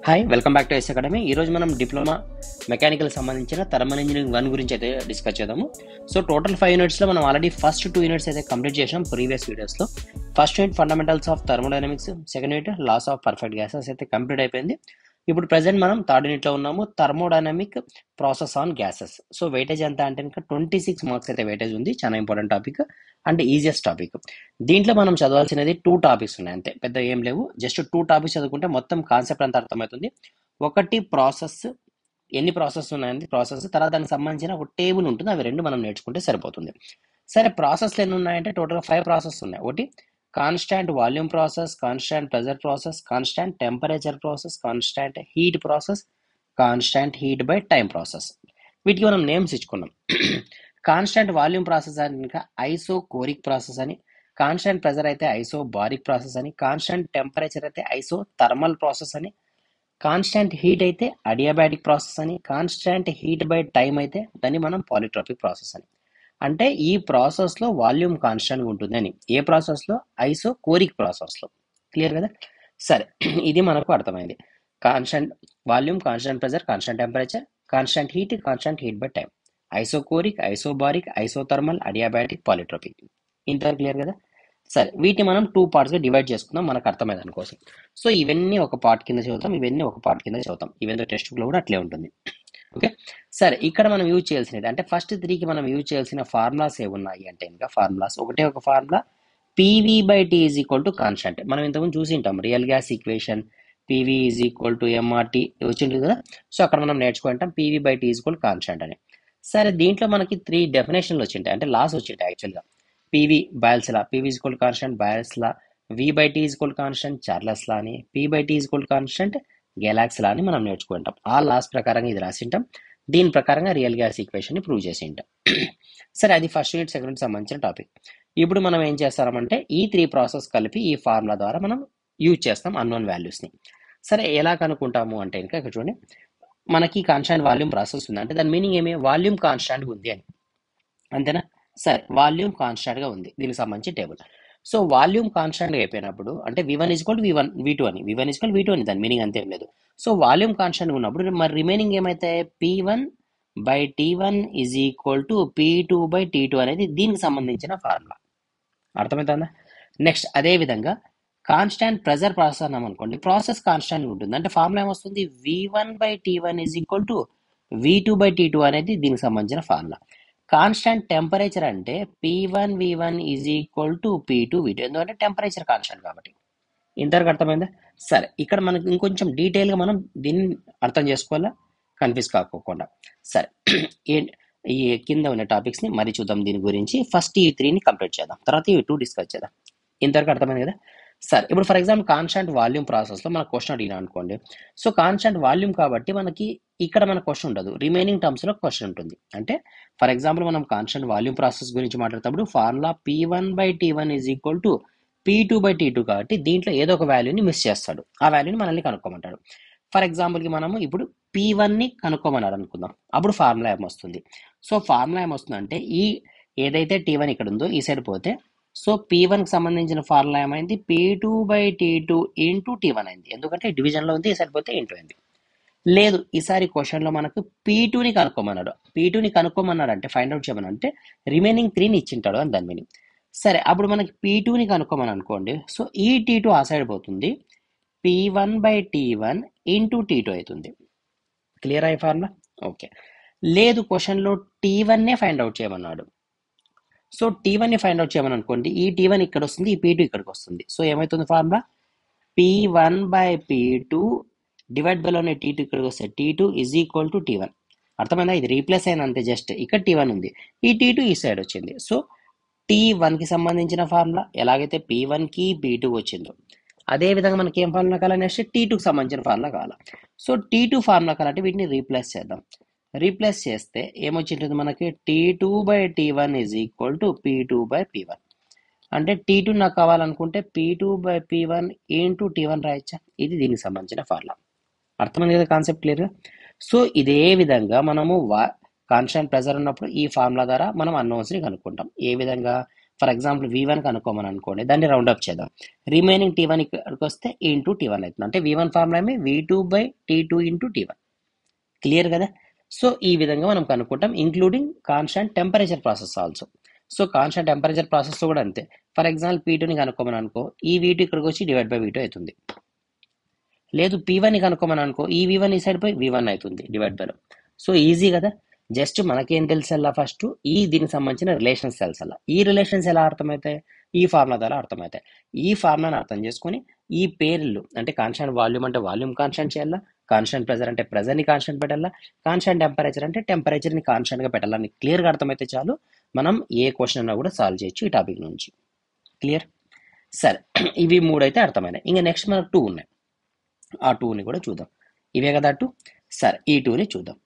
Hi welcome back to S academy. ఈరోజు మనం diploma mechanical సంబంధించిన థర్మల్ ఇంజనీరింగ్ 1 గురించి అయితే డిస్కస్ చేద్దాము. సో టోటల్ 5 యూనిట్స్లో మనం ఆల్రెడీ ఫస్ట్ 2 యూనిట్స్ అయితే కంప్లీట్ చేసాం ప్రీవియస్ వీడియోస్లో. First unit fundamentals of thermodynamics, second unit laws of perfect gases అయితే కంప్లీట్ అయిపోయింది. ఇప్పుడు ప్రజెంట్ మనం థర్డ్ యూనిట్లో ఉన్నాము, thermodynamic process on gases. So weightage ఎంత అంటే ఇంకా 26 మార్క్స్ అయితే వెయిటేజ్ ఉంది. చాలా important topic and easiest topic. దీంట్లో మనం చదవాల్సినది 2 టాపిక్స్ ఉన్నాయి అంతే, పెద్ద ఏం లేవు. జస్ట్ 2 టాపిక్స్ చదువుకుంటే మొత్తం కాన్సెప్ట్ అంతా అర్థమవుతుంది. ఒకటి ప్రాసెస్, ఎన్ని ప్రాసెస్ ఉన్నాయండి ప్రాసెస్, తర్వాత దానికి సంబంధించిన ఒక టేబుల్ ఉంటుంది, అవి రెండు మనం నేర్చుకుంటే సరిపోతుంది. సరే, ప్రాసెస్లు ఎన్ని ఉన్నాయంటే టోటల్గా 5 ప్రాసెస్ ఉన్నాయి. ఒకటి constant volume process, constant pressure process, constant temperature process, constant heat process, constant heat by time process. వీటికి మనం నేమ్స్ ఇచ్చుకున్నాం. కాన్స్టాంట్ వాల్యూమ్ ప్రాసెస్ అని ఇంకా ఐసోకోరిక్ ప్రాసెస్ అని, కాన్స్టాంట్ ప్రెజర్ అయితే ఐసోబారిక్ ప్రాసెస్ అని, కాన్స్టాంట్ టెంపరేచర్ అయితే ఐసోథర్మల్ ప్రాసెస్ అని, constant heat అయితే అడియాబాటిక్ ప్రాసెస్ అని, కాన్స్టాంట్ హీట్ బై టైం అయితే దాన్ని మనం పాలిట్రోపిక్ ప్రాసెస్ అని. అంటే ఈ ప్రాసెస్లో వాల్యూమ్ కాన్స్టాంట్గా ఉంటుంది అని. ఏ ప్రాసెస్లో? ఐసోకోరిక్ ప్రాసెస్లో. క్లియర్ కదా? సరే, ఇది మనకు అర్థమైంది. Constant volume, constant pressure, constant temperature, constant heat by time. Isochoric, isobaric, isothermal, adiabatic, పాలిట్రోపిక్. ఇంత క్లియర్ కదా? సరే, వీటిని మనం 2 పార్ట్స్గా డివైడ్ చేసుకుందాం మనకు అర్థమయ్యే దానికోసం. సో ఇవన్నీ ఒక పార్ట్ కింద చదువుతాం, ఇవన్నీ ఒక పార్ట్ కింద చదువుతాం. ఇవన్నీ టెక్స్ట్ బుక్లో కూడా అట్లే ఉంటుంది. ఓకే, సరే, ఇక్కడ మనం యూజ్ చేయాల్సినది అంటే ఫస్ట్ 3కి మనం యూజ్ చేయాల్సిన ఫార్ములాస్ ఏమున్నాయి అంటే ఇంకా ఫార్ములాస్ ఒకటే ఒక formula, PV by T is equal to constant. మనం ఇంతకుముందు చూసి ఉంటాం real gas equation, PV is equal to MRT వచ్చింటుంది కదా. సో అక్కడ మనం నేర్చుకుంటాం PV by T is equal constant అని. సరే, దీంట్లో మనకి 3 డెఫినేషన్లు వచ్చింటాయి, అంటే లాస్ వచ్చింటాయి యాక్చువల్గా. PV Boyle's law, PV is equal constant Boyle's law, V by T is equal constant Charles law అని, P by T is equal constant Gay Lussac's law అని మనం నేర్చుకుంటాం. ఆ లాస్ ప్రకారంగా ఇది రాసింటాం. దీని ప్రకారంగా రియల్ గ్యాస్ ఈక్వేషన్ని ప్రూవ్ చేసి ఉంటాం. సరే, అది ఫస్ట్ యూనిట్ సెకండ్ యూనిట్ సంబంధించిన టాపిక్. ఇప్పుడు మనం ఏం చేస్తామంటే ఈ 3 ప్రాసెస్ కలిపి ఈ ఫార్ములా ద్వారా మనం యూజ్ చేస్తాం అన్నోన్ వాల్యూస్ని. సరే, ఎలా కనుక్కుంటాము అంటే ఇంకా ఇక్కడ చూడండి, మనకి కాన్స్టాంట్ వాల్యూమ్ ప్రాసెస్ ఉంది అంటే దాని మీనింగ్ ఏమి? వాల్యూమ్ కాన్స్టాంట్గా ఉంది అని, అంతేనా? సరే, వాల్యూమ్ కాన్స్టాంట్గా ఉంది, దీనికి సంబంధించి టేబుల్. సో వాల్యూమ్ కాన్స్టాంట్గా అయిపోయినప్పుడు అంటే V1 ఈజ్వల్ V2 అని, V1 ఈజ్వల్ V2 అని, దాని మీనింగ్ అంతేం లేదు. సో వాల్యూమ్ కాన్స్టాంట్గా ఉన్నప్పుడు మరి రిమైనింగ్ ఏమైతే P1 by T1 is equal to P2 by T2 అనేది దీనికి సంబంధించిన ఫార్ములా. అర్థమవుతుందా? నెక్స్ట్ అదేవిధంగా కాన్స్టాంట్ ప్రెజర్ ప్రాసెస్ అన్నాం అనుకోండి, ప్రాసెస్ కాన్స్టాంట్ ఉంటుంది అంటే ఫార్ములా ఏమొస్తుంది? V1 by T1 is equal to V2 by T2 అనేది దీనికి సంబంధించిన ఫార్ములా. కాన్స్టాంట్ టెంపరేచర్ అంటే P1 V1 is equal to P2 V2, ఎందుకంటే టెంపరేచర్ కాన్స్టాంట్ కాబట్టి. ఇంతవరకు అర్థమైందా? సరే, ఇక్కడ మనకు ఇంకొంచెం డీటెయిల్గా మనం దీన్ని అర్థం చేసుకోవాలా, కన్ఫ్యూజ్ కాకోకుండా. సరే, ఈ కింద ఉన్న టాపిక్స్ని మరీ చూద్దాం దీని గురించి. ఫస్ట్ ఈ 3ని కంప్లీట్ చేద్దాం, తర్వాత ఈ 2 డిస్కస్ చేద్దాం. ఇంతవరకు అర్థమైంది కదా? సరే, ఇప్పుడు ఫర్ ఎగ్జాంపుల్ కాన్స్టాంట్ వాల్యూమ్ ప్రాసెస్లో మనకు క్వశ్చన్ అడిగినా అనుకోండి. సో కాన్స్టాంట్ వాల్యూమ్ కాబట్టి మనకి ఇక్కడ మన క్వశ్చన్ ఉండదు, రిమైనింగ్ టర్మ్స్లో క్వశ్చన్ ఉంటుంది. అంటే ఫర్ ఎగ్జాంపుల్ మనం కాన్స్టాంట్ వాల్యూమ్ ప్రాసెస్ గురించి మాట్లాడేటప్పుడు formula P1 by T1 is equal to P2 by T2 కాబట్టి దీంట్లో ఏదో ఒక వాల్యూని మిస్ చేస్తాడు, ఆ వాల్యూని మనల్ని కనుక్కోమంటాడు. ఫర్ ఎగ్జాంపుల్కి మనము ఇప్పుడు P1ని కనుక్కోమన్నాడు అనుకుందాం, అప్పుడు ఫార్ములా ఏమొస్తుంది? సో ఫార్ములా ఏమొస్తుందంటే ఈ ఏదైతే T1 ఇక్కడ ఉందో ఈ సైడ్ పోతే, సో P1కి సంబంధించిన ఫార్ములా ఏమైంది? P2 by T2 into T1 అయింది, ఎందుకంటే డివిజన్లో ఉంది, ఈ సైడ్ పోతే ఇంటూ అయింది. లేదు, ఈసారి క్వశ్చన్లో మనకు P2ని కనుక్కోమన్నాడు. P2ని కనుక్కోమన్నాడు అంటే ఫైండ్ అవుట్ చేయమని అంటే రిమైనింగ్ 3ని ఇచ్చింటాడు అని దాని మీనింగ్. సరే, అప్పుడు మనకి P2ని కనుక్కోమని అనుకోండి, సో ఈ T2 ఆ సైడ్ పోతుంది, P1 by T1 into T2 అవుతుంది. క్లియర్ అయ్యే ఫార్ములా? ఓకే. లేదు, క్వశ్చన్లో T1నే ఫైండ్ అవుట్ చేయమన్నాడు. సో T1ని ఫైండ్ అవుట్ చేయమని అనుకోండి, ఈ T1 ఇక్కడ వస్తుంది, ఈ P2 ఇక్కడికి వస్తుంది. సో ఏమవుతుంది formula? P1 by P2 divide బైలోనే T2 ఇక్కడికి వస్తే T2 is equal to T1. అర్థమైందా? ఇది రీప్లేస్ అయిన అంతే, జస్ట్ ఇక్కడ T1 ఉంది, ఈ T2 ఈ సైడ్ వచ్చింది. సో T1కి సంబంధించిన ఫార్ములా ఎలాగైతే P1కి P2 వచ్చిందో అదేవిధంగా మనకి ఏం ఫార్ములా కావాలి? నెక్స్ట్ T2కి సంబంధించిన ఫార్ములా కావాలి. సో T2 ఫార్ములా కావాలంటే వీటిని రీప్లేస్ చేద్దాం. రీప్లేస్ చేస్తే ఏమొచ్చింటుంది మనకి? T2 by T1 is equal to P2 by P1. అంటే T2 నాకు కావాలనుకుంటే P2 by P1 into T1 రాయొచ్చా? ఇది దీనికి సంబంధించిన ఫార్ములా. అర్థమైంది కదా కాన్సెప్ట్ క్లియర్గా? సో ఇదే విధంగా మనము కాన్స్టాంట్ ప్రెజర్ ఉన్నప్పుడు ఈ ఫార్ములా ద్వారా మనం అన్నోన్స్ని కనుక్కుంటాం. ఏ విధంగా? ఫర్ ఎగ్జాంపుల్ V1 కనుక్కోమని అనుకోండి, దాన్ని రౌండ్ అప్ చేద్దాం. రిమైనింగ్ T1 ఇక్కడికి వస్తే ఇంటూ T1 అవుతుంది. అంటే V1 ఫార్ములా ఏమి V2/T2 ఇంటూ T1. క్లియర్ కదా? సో ఈ విధంగా మనం కనుక్కుంటాం, including constant temperature process also. So constant temperature ప్రాసెస్లో కూడా అంతే. ఫర్ ఎగ్జాంపుల్ P2ని కనుక్కోమని అనుకో, ఈ V2 ఇక్కడికి వచ్చి /V2 అవుతుంది. లేదు P1ని కనుక్కోమని అనుకో, ఈ V1 ఈ సైడ్ పోయి V1 అవుతుంది /లో. సో ఈజీ కదా? జస్ట్ మనకేం తెలుసల్లా, ఫస్ట్ దీనికి సంబంధించిన రిలేషన్స్ తెలుసల్లా. ఈ రిలేషన్స్ ఎలా అర్థమవుతాయి? ఈ ఫార్ములా ద్వారా అర్థమవుతాయి. ఈ ఫార్ములాని అర్థం చేసుకొని ఈ పేర్లు అంటే కాన్స్టాంట్ వాల్యూమ్ అంటే వాల్యూమ్ కాన్స్టాంట్ చేయాలా, కాన్స్టాంట్ ప్రెజర్ అంటే ప్రెజర్ని కాన్స్టాంట్ పెట్టాలా, కాన్స్టాంట్ టెంపరేచర్ అంటే టెంపరేచర్ని కాన్స్టాంట్గా పెట్టాలని క్లియర్గా అర్థమైతే చాలు, మనం ఏ క్వశ్చన్ అన్నా కూడా సాల్వ్ చేయొచ్చు ఈ టాపిక్ నుంచి. క్లియర్? సరే, ఇవి 3 అయితే అర్థమైనాయి. ఇంకా నెక్స్ట్ మనకు 2 ఉన్నాయి. ఆ 2ని కూడా చూద్దాం. ఇవే కదా 2. సరే, ఈ 2ని చూద్దాం.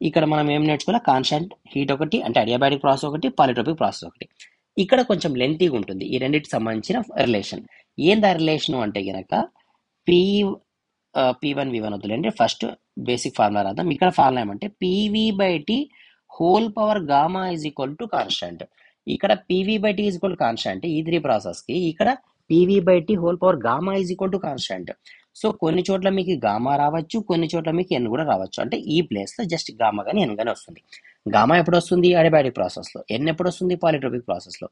ఇక్కడ మనం ఏం నేర్చుకోవాలి? కాన్స్టాంట్ హీట్ ఒకటి అంటే అడియాబాటిక్ ప్రాసెస్ ఒకటి, పాలిట్రోపిక్ ప్రాసెస్ ఒకటి. ఇక్కడ కొంచెం లెంతీగా ఉంటుంది ఈ రెండింటికి సంబంధించిన రిలేషన్. ఏందా రిలేషన్ అంటే గనక P1 V1 వద్దులేండి, ఫస్ట్ బేసిక్ ఫార్ములా రాద్దాం. ఇక్కడ ఫార్ములా ఏమంటే PV/T whole power gamma is equal to constant. ఇక్కడ PV/T ఈజ్ ఈక్వల్ కాన్స్టాంట్ ఈ 3 ప్రాసెస్కి, ఇక్కడ PV/T whole power gamma is equal to constant. So కొన్ని చోట్ల మీకు గామా రావచ్చు, కొన్ని చోట్ల మీకు ఎన్ కూడా రావచ్చు. అంటే ఈ ప్లేస్లో జస్ట్ గామా కానీ ఎన్ కానీ వస్తుంది. గామా ఎప్పుడు వస్తుంది? అడియాబాటిక్ ప్రాసెస్లో. ఎన్ ఎప్పుడు వస్తుంది? పాలిట్రోపిక్ ప్రాసెస్లో.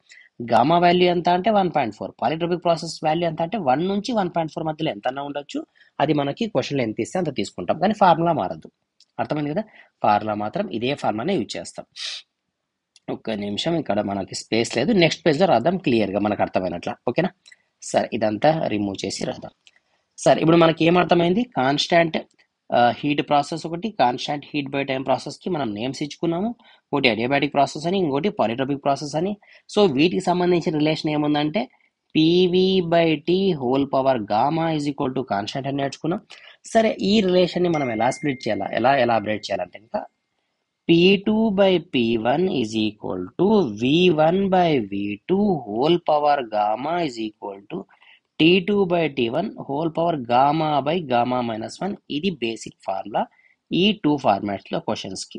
గామా వాల్యూ ఎంత అంటే 1.4, పాలిట్రోపిక్ ప్రాసెస్ వాల్యూ ఎంత అంటే 1 నుంచి 1.4 మధ్యలో ఎంత ఉండొచ్చు. అది మనకి క్వశ్చన్లో ఎంత ఇస్తే అంత తీసుకుంటాం, కానీ ఫార్ములా మారదు. అర్థమైంది కదా? ఫార్ములా మాత్రం ఇదే ఫార్ములానే యూజ్ చేస్తాం. ఒక్క నిమిషం, ఇక్కడ మనకి స్పేస్ లేదు, నెక్స్ట్ పేజ్లో రాద్దాం క్లియర్గా మనకు అర్థమైనట్ల. ఓకేనా? సరే, ఇదంతా రిమూవ్ చేసి రాద్దాం. సరే, ఇప్పుడు మనకి ఏమర్థమైంది? కాన్స్టాంట్ హీట్ ప్రాసెస్ ఒకటి, కాన్స్టాంట్ హీట్ బై టైం ప్రాసెస్కి మనం నేమ్స్ ఇచ్చుకున్నాము. ఒకటి అడియాబాటిక్ ప్రాసెస్ అని, ఇంకోటి పాలిట్రోపిక్ ప్రాసెస్ అని. సో వీటికి సంబంధించిన రిలేషన్ ఏముందంటే PV/T whole power gamma is equal to constant అని నేర్చుకున్నాం. సరే, ఈ రిలేషన్ని మనం ఎలా స్ప్లిట్ చేయాలా, ఎలా ఎలాబరేట్ చేయాలంటే ఇంకా P2/P1 is equal to V1/V2 whole power gamma is equal to T2/T1 whole power గామా/గామా-1. ఇది బేసిక్ ఫార్ములా ఈ 2 ఫార్మాట్స్లో క్వశ్చన్స్కి.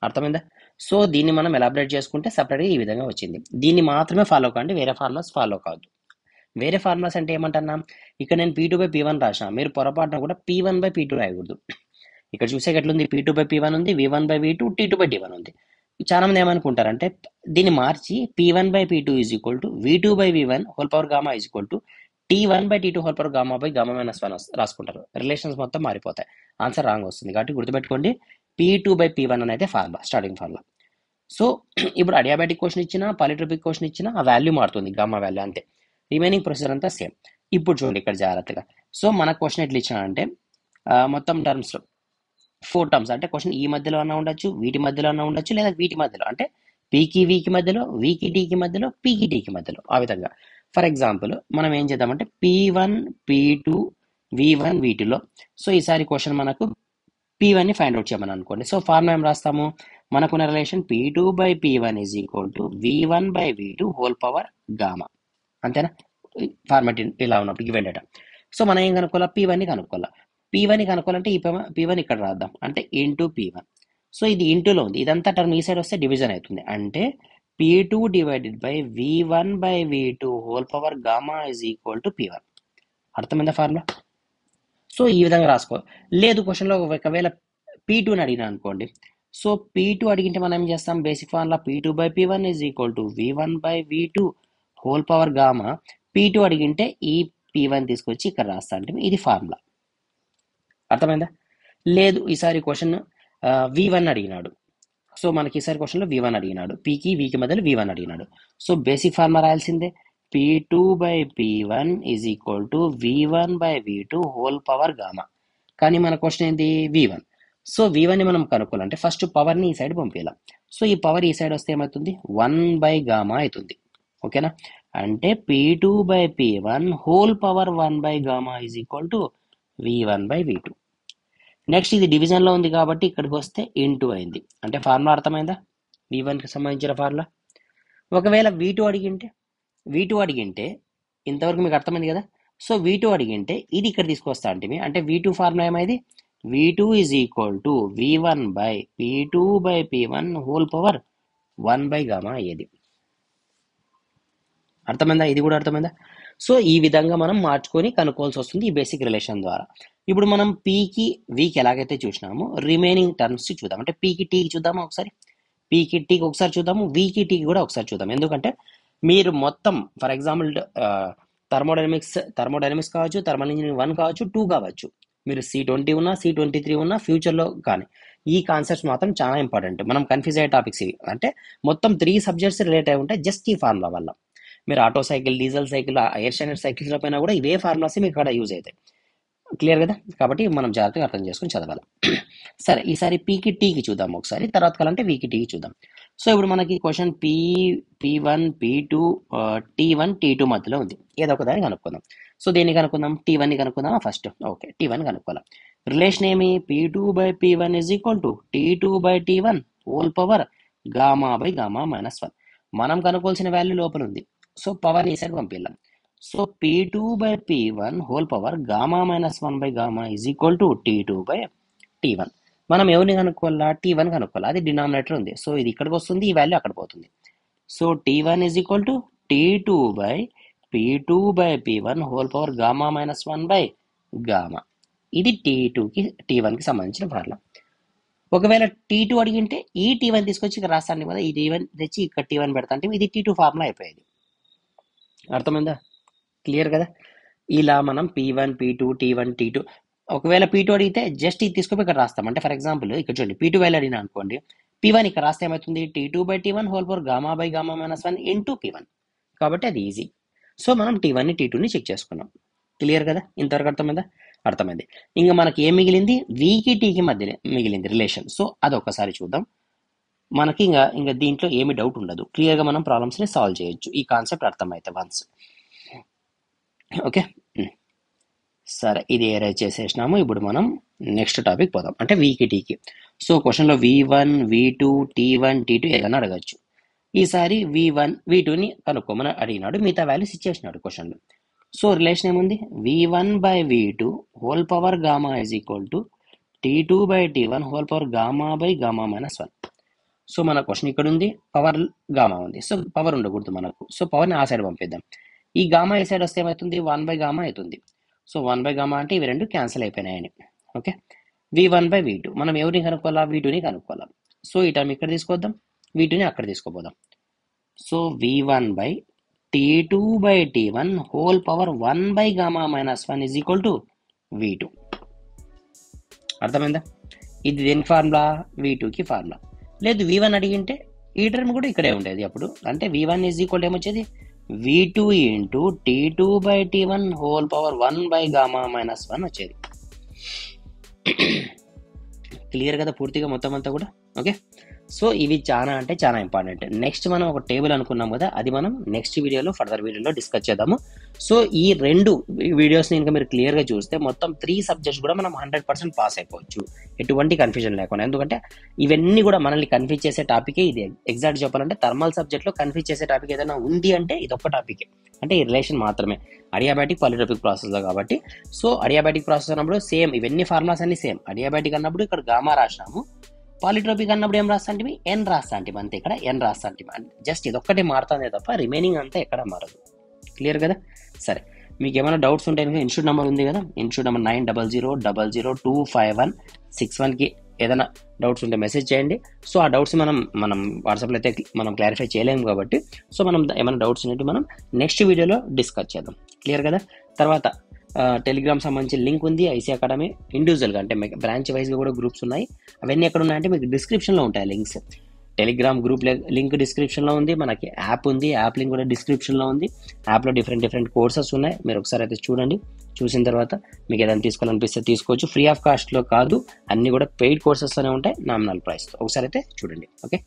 అర్థమైందా? సో దీన్ని మనం ఎలాబరేట్ చేసుకుంటే సపరేట్గా ఈ విధంగా వచ్చింది. దీన్ని మాత్రమే ఫాలో కండి, వేరే ఫార్ములాస్ ఫాలో కావద్దు. వేరే ఫార్ములాస్ అంటే ఏమంటున్నాం? ఇక్కడ నేను P2/P1 రాసిన, మీరు పొరపాటున కూడా P1/P2 రాయకూడదు. ఇక్కడ చూసే ఎట్లుంది? P2/P1 ఉంది, V1/V2, T2/T1 ఉంది. చాలా మంది ఏమనుకుంటారంటే దీన్ని మార్చి P1/P2 is equal to V2/V1 whole power gamma is equal to T1/T2 whole power గామా/గామా-1 రాసుకుంటారు. రిలేషన్స్ మొత్తం మారిపోతాయి, ఆన్సర్ రాంగ్ వస్తుంది. కాబట్టి గుర్తుపెట్టుకోండి, P2/P1 అనేది ఫార్ములా, స్టార్టింగ్ ఫార్ములా. సో ఇప్పుడు అడియాబాటిక్ క్వశ్చన్ ఇచ్చినా, పాలిట్రోపిక్ క్వశ్చన్ ఇచ్చినా ఆ వాల్యూ మారుతుంది, గామా వాల్యూ అంతే. రిమైనింగ్ ప్రొసీజర్ అంతా సేమ్. ఇప్పుడు చూడండి ఇక్కడ జాగ్రత్తగా. సో మన క్వశ్చన్ ఎట్లా ఇచ్చినా అంటే మొత్తం టర్మ్స్లో 4 టర్మ్స్, అంటే క్వశ్చన్ ఈ మధ్యలో అన్నా ఉండొచ్చు, వీటి మధ్యలో అన్నా ఉండొచ్చు, లేదా వీటి మధ్యలో అంటే పీకి వీకి మధ్యలో, వీకి టీకి మధ్యలో, పీకి టీకి మధ్యలో, ఆ విధంగా. ఫర్ ఎగ్జాంపుల్ మనం ఏం చేద్దామంటే P1 P2 V1 వీటిలో. సో ఈసారి క్వశ్చన్ మనకు P1ని ఫైండ్ అవుట్ చేయమని అనుకోండి. సో ఫార్ములా ఏం రాస్తాము? మనకున్న relation P2/P1 is equal to V1/V2 whole power gamma. అంతేనా? ఫార్మాట్ ఇలా ఉన్నప్పుడు గివెన్ డేటా. సో మనం ఏం కనుక్కోవాలా? P1ని కనుక్కోవాలా. P1ని కనుక్కోవాలంటే ఈ P1 ఇక్కడ రాద్దాం, అంటే ఇంటూ P1. సో ఇది ఇంటూలో ఉంది, ఇదంతా టర్మ్ ఈ సైడ్ వస్తే డివిజన్ అవుతుంది, అంటే P2 divided by V1/V2 whole power gamma is equal to P1. అర్థమైందా ఫార్ములా? సో ఈ విధంగా రాసుకో. లేదు క్వశ్చన్లో ఒకవేళ P2ని అడిగినా అనుకోండి, సో P2 అడిగింటే మనం ఏం చేస్తాం? Basic formula P2/P1 is equal to V1/V2 whole power gamma. P2 అడిగింటే ఈ P1 తీసుకొచ్చి ఇక్కడ రాస్తా, అంటే ఇది ఫార్ములా. అర్థమైందా? లేదు ఈసారి క్వశ్చన్ V1 అడిగినాడు, సో మనకి ఈసారి క్వశ్చన్లో V1 అడిగినాడు, పీకి వీకి మధ్యలో V1 అడిగినాడు. సో బేసిక్ ఫార్ములా రాయాల్సిందే, P2/P1 is equal to V1/V2 whole power gamma. కానీ మన క్వశ్చన్ ఏంటి? V1. సో V1ని మనం కనుక్కోవాలంటే ఫస్ట్ పవర్ని ఈ సైడ్ పంపించాలి. సో ఈ పవర్ ఈ సైడ్ వస్తే ఏమవుతుంది? 1/గామా అవుతుంది. ఓకేనా? అంటే P2/P1 హోల్ పవర్ 1/గామా is equal to V1/V2. Next ఇది డివిజన్లో ఉంది కాబట్టి ఇక్కడికి వస్తే ఇంటూ అయింది, అంటే ఫార్ములా అర్థమైందా? V1కి సంబంధించిన ఫార్ములా. ఒకవేళ V2 అడిగింటే ఇంతవరకు మీకు అర్థమైంది కదా? సో V2 అడిగింటే ఇది ఇక్కడ తీసుకొస్తా అంటే V2 ఫార్ములా ఏమైంది? V2 is equal to V1/P2/P1 whole power 1/గామా అయ్యేది. అర్థమైందా? ఇది కూడా అర్థమైందా? సో ఈ విధంగా మనం మార్చుకొని కనుక్కోవాల్సి వస్తుంది ఈ బేసిక్ రిలేషన్ ద్వారా. ఇప్పుడు మనం పీకి వీకి ఎలాగైతే చూసినామో రిమైనింగ్ టర్మ్స్ చూద్దాం. అంటే పీకి టీకి చూద్దామా ఒకసారి, పీకి టీకి ఒకసారి చూద్దాము, వీకి టీకి కూడా ఒకసారి చూద్దాం. ఎందుకంటే మీరు మొత్తం ఫర్ ఎగ్జాంపుల్ థర్మోడైనమిక్స్ కావచ్చు, థర్మల్ ఇంజనీరింగ్ 1 కావచ్చు, 2 కావచ్చు, మీరు C20 ఉన్నా C23 ఉన్నా ఫ్యూచర్లో కానీ ఈ కాన్సెప్ట్స్ మాత్రం చాలా ఇంపార్టెంట్. మనం కన్ఫ్యూజ్ అయ్యే టాపిక్స్ ఇవి. అంటే మొత్తం 3 సబ్జెక్ట్స్ రిలేట్ అయి ఉంటాయి జస్ట్ ఈ ఫార్ములా వల్ల. మీరు Otto cycle, diesel cycle, air standard సైకిల్స్లో పైన కూడా ఇవే ఫార్ములాస్ మీకు అక్కడ యూజ్ అవుతాయి. క్లియర్ కదా? కాబట్టి మనం జాగ్రత్తగా అర్థం చేసుకుని చదవాలి. సరే, ఈసారి పీకి టీకి చూద్దాం ఒకసారి, తర్వాత కాలంటే వీకి టీకి చూద్దాం. సో ఇప్పుడు మనకి question P1 P2 T1 T2 మధ్యలో ఉంది. ఏదో ఒక దాన్ని కనుక్కుందాం. సో దేన్ని కనుక్కుందాం? T1ని కనుక్కుందామా ఫస్ట్? ఓకే, T1 కనుక్కోవాలి. రిలేషన్ ఏమి? P2/P1 is equal to T2/T1 whole power γ/γ-1. మనం కనుక్కోవాల్సిన వాల్యూ లోపల ఉంది. సో పవర్ ఈ సైడ్ పంపిద్దాం. So P2/P1 whole power γ-1/γ is equal to T2/T1. మనం ఎవరిని కనుక్కోవాలా? T1 కనుక్కోవాలి. అది డినామినేటర్ ఉంది. సో ఇది ఇక్కడికి వస్తుంది, ఈ వాల్యూ అక్కడ పోతుంది. So T1 is equal to T2/P2/P1 whole power γ-1/γ. ఇది T1కి సంబంధించిన ఫార్ములా. ఒకవేళ T2 అడిగింటే ఈ T1 తీసుకొచ్చి ఇక్కడ రాస్తాను కదా, ఈ T1 తెచ్చి ఇక్కడ T1 పెడతా అంటే ఇది T2 ఫార్ములా అయిపోయేది. అర్థమైందా? క్లియర్ కదా? ఇలా మనం P1 P2 T1 T2, ఒకవేళ P2 అడిగితే జస్ట్ ఇది తీసుకొని ఇక్కడ రాస్తాం. అంటే ఫర్ ఎగ్జాంపుల్ ఇక్కడ చూడండి, P2 వాల్యూ అడిగినా అనుకోండి, P1 ఇక్కడ రాస్తే ఏమవుతుంది? T2/T1 whole power γ/γ-1 into P1. కాబట్టి అది ఈజీ. సో మనం T1ని T2ని చెక్ చేసుకున్నాం. క్లియర్ కదా? ఇంతవరకు అర్థమైందా? అర్థమైంది. ఇంకా మనకి ఏం మిగిలింది? వీకి టీకి మధ్య మిగిలింది రిలేషన్. సో అదొకసారి చూద్దాం. మనకి ఇంకా దీంట్లో ఏమి డౌట్ ఉండదు. క్లియర్గా మనం ప్రాబ్లమ్స్ని సాల్వ్ చేయొచ్చు ఈ కాన్సెప్ట్ అర్థమైతే వన్స్. ఓకే, సరే, ఇది ఏరైజ్ చేసేసినాము. ఇప్పుడు మనం నెక్స్ట్ టాపిక్ పోదాం, అంటే వీకి టీకి. సో క్వశ్చన్లో V1 V2 T1 T2 ఏదైనా అడగచ్చు. ఈసారి V1 V2ని కనుక్కోమని అడిగినాడు, మిగతా వాల్యూస్ ఇచ్చేసినాడు క్వశ్చన్లో. సో రిలేషన్ ఏముంది? V1/V2 whole power γ is equal to T2/T1 whole power γ/γ-1. So మన క్వశ్చన్ ఇక్కడ ఉంది, పవర్ గామా ఉంది. సో పవర్ ఉండకూడదు మనకు. సో పవర్ని ఆ సైడ్ పంపిద్దాం. ఈ గామా ఈ సైడ్ వస్తే ఏమవుతుంది? 1/γ అవుతుంది. సో 1/γ అంటే ఇవి రెండు క్యాన్సిల్ అయిపోయినాయని. ఓకే, V1/V2 మనం ఎవరిని కనుక్కోవాలా? V2ని కనుక్కోవాలా. సో ఈ టర్మ్ ఇక్కడ తీసుకొద్దాం, V2ని అక్కడ తీసుకోపోదాం. So V1/T2/T1 whole power 1/γ-1 is equal to V2. అర్థమైందా? ఇది దేని ఫార్ములా? V2కి ఫార్ములా. లేదు V1 అడిగింటే ఈ టర్మ్ కూడా ఇక్కడే ఉండేది అప్పుడు. అంటే V1 ఈజ్ ఈక్వల్ ఏమొచ్చేది? V2 into T2/T1 whole power 1/γ-1 వచ్చేది. క్లియర్ కదా పూర్తిగా మొత్తం అంతా కూడా? ఓకే, సో ఇవి చాలా అంటే చాలా ఇంపార్టెంట్. నెక్స్ట్ మనం ఒక టేబుల్ అనుకున్నాం కదా, అది మనం నెక్స్ట్ వీడియోలో ఫర్దర్ వీడియోలో డిస్కస్ చేద్దాము. సో ఈ రెండు వీడియోస్ని ఇంకా మీరు క్లియర్గా చూస్తే మొత్తం 3 సబ్జెక్ట్స్ కూడా మనం 100% పాస్ అయిపోవచ్చు, ఎటువంటి కన్ఫ్యూజన్ లేకుండా. ఎందుకంటే ఇవన్నీ కూడా మనల్ని కన్ఫ్యూజ్ చేసే టాపికే ఇది. ఎగ్జాక్ట్ చెప్పాలంటే థర్మల్ సబ్జెక్ట్లో కన్ఫ్యూజ్ చేసే టాపిక్ ఏదైనా ఉంది అంటే ఇది ఒక్క టాపికే, అంటే ఈ రిలేషన్ మాత్రమే. అడియాబాటిక్ పాలిట్రోపిక్ ప్రాసెస్లో కాబట్టి. సో అడియాబాటిక్ ప్రాసెస్ అన్నప్పుడు సేమ్ ఇవన్నీ ఫార్ములాస్ అన్ని సేమ్. అడియాబాటిక్ అన్నప్పుడు ఇక్కడ గామా రాసినాము, పాలిట్రోపిక్ అన్నప్పుడు ఏం రాస్తా అంటే N రాస్తా అంటే అంతే, ఇక్కడ N రాస్తా అంటే జస్ట్ ఇదొక్కటే మారుతుంది తప్ప రిమైనింగ్ అంతా ఎక్కడ మారదు. క్లియర్ కదా? సరే, మీకు ఏమైనా డౌట్స్ ఉంటే ఇన్స్టిట్యూట్ నెంబర్ ఉంది కదా, ఇన్స్టిట్యూట్ నెంబర్ 9000025161కి ఏదైనా డౌట్స్ ఉంటే మెసేజ్ చేయండి. సో ఆ డౌట్స్ మనం వాట్సాప్లో అయితే మనం క్లారిఫై చేయలేము కాబట్టి, సో మనం ఏమైనా డౌట్స్ ఉన్నట్టు మనం నెక్స్ట్ వీడియోలో డిస్కస్ చేద్దాం. క్లియర్ కదా? తర్వాత టెలిగ్రామ్ సంబంధించిన లింక్ ఉంది, ఐసీ అకాడమీ. ఇండివిజువల్గా అంటే మీకు బ్రాంచ్ వైజ్గా కూడా గ్రూప్స్ ఉన్నాయి. అవన్నీ ఎక్కడ ఉన్నాయంటే మీకు డిస్క్రిప్షన్లో ఉంటాయి లింక్స్. టెలిగ్రామ్ గ్రూప్ లింక్ డిస్క్రిప్షన్లో ఉంది, మనకి యాప్ ఉంది, యాప్ లింక్ కూడా డిస్క్రిప్షన్లో ఉంది. యాప్లో డిఫరెంట్ కోర్సెస్ ఉన్నాయి, మీరు ఒకసారి అయితే చూడండి. చూసిన తర్వాత మీకు ఏదైనా తీసుకోవాలనిపిస్తే తీసుకోవచ్చు. ఫ్రీ ఆఫ్ కాస్ట్లో కాదు, అన్నీ కూడా పెయిడ్ కోర్సెస్తోనే ఉంటాయి, నామినల్ ప్రైస్తో. ఒకసారి అయితే చూడండి. ఓకే.